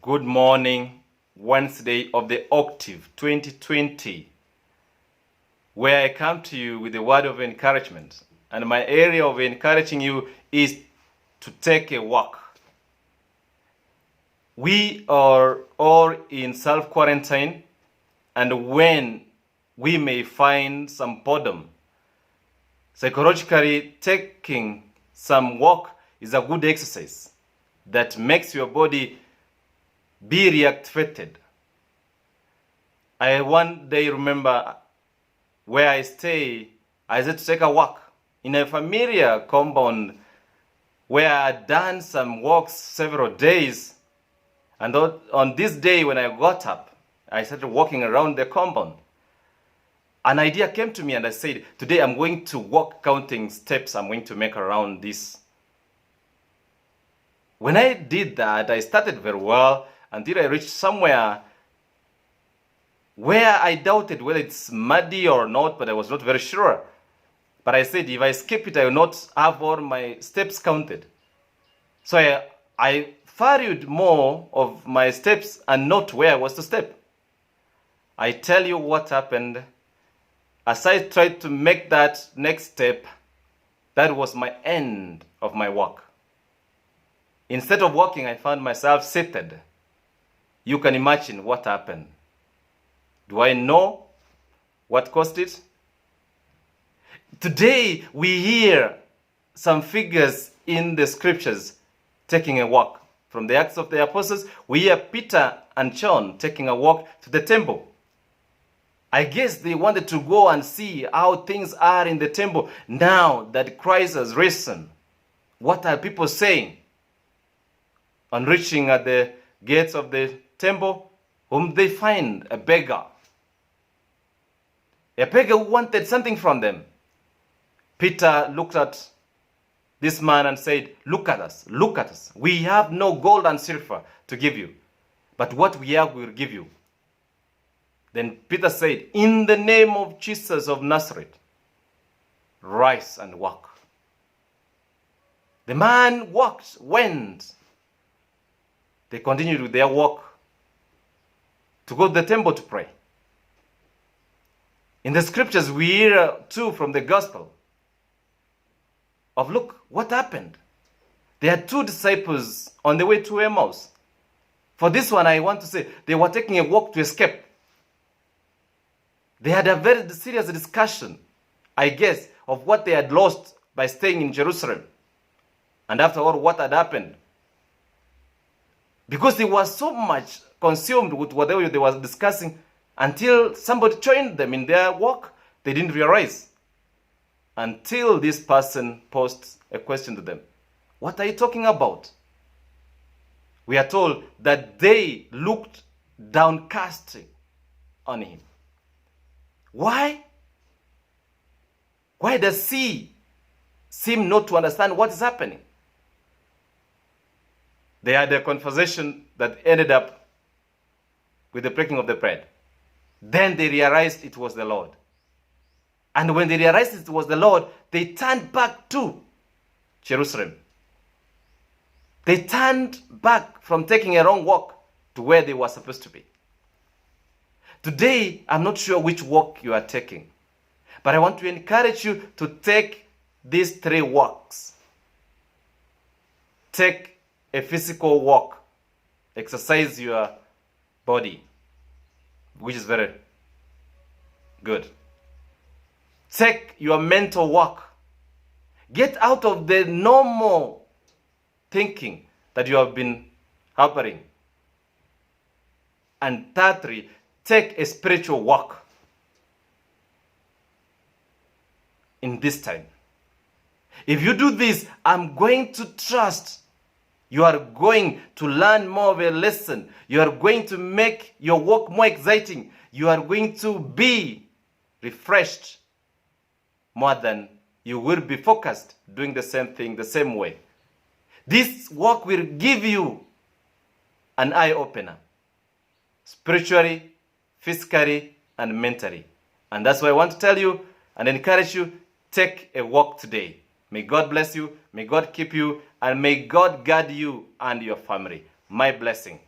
Good morning, Wednesday of the Octave 2020, where I come to you with a word of encouragement. And my area of encouraging you is to take a walk. We are all in self-quarantine, and when we may find some boredom, psychologically taking some walk is a good exercise that makes your body be reactivated. I one day remember where I stay, I had to take a walk in a familiar compound where I had done some walks several days. And on this day when I got up, I started walking around the compound. An idea came to me and I said, today I'm going to walk counting steps I'm going to make around this. When I did that, I started very well until I reached somewhere where I doubted whether it's muddy or not, but I was not very sure. But I said, if I skip it, I will not have all my steps counted. So I valued more of my steps and not where I was to step. I tell you what happened. As I tried to make that next step, that was my end of my walk. Instead of walking, I found myself seated. You can imagine what happened. Do I know what caused it? Today, we hear some figures in the scriptures taking a walk. From the Acts of the Apostles, we hear Peter and John taking a walk to the temple. I guess they wanted to go and see how things are in the temple now that Christ has risen. What are people saying? On reaching at the gates of the temple, whom they find a beggar. A beggar who wanted something from them. Peter looked at this man and said, look at us, look at us. We have no gold and silver to give you, but what we have we will give you. Then Peter said, in the name of Jesus of Nazareth, rise and walk. The man went. They continued with their walk to go to the temple to pray. In the scriptures, we hear too from the gospel of, look, what happened? There are two disciples on the way to Emmaus. For this one, I want to say, they were taking a walk to escape. They had a very serious discussion, I guess, of what they had lost by staying in Jerusalem. And after all, what had happened? Because they were so much consumed with whatever they were discussing until somebody joined them in their walk, they didn't realize. Until this person posed a question to them. What are you talking about? We are told that they looked downcast on him. Why? Why does he seem not to understand what is happening? They had a conversation that ended up with the breaking of the bread. Then they realized it was the Lord. And when they realized it was the Lord, they turned back to Jerusalem. They turned back from taking a wrong walk to where they were supposed to be. Today, I'm not sure which walk you are taking, but I want to encourage you to take these three walks. Take a physical walk. Exercise your body, which is very good. Take your mental walk. Get out of the normal thinking that you have been harboring. And thirdly, take a spiritual walk in this time. If you do this, I'm going to trust you are going to learn more of a lesson. You are going to make your walk more exciting. You are going to be refreshed more than you will be focused doing the same thing the same way. This walk will give you an eye-opener, spiritually, physically, and mentally. And that's why I want to tell you and encourage you, take a walk today. May God bless you, may God keep you, and may God guard you and your family. My blessing.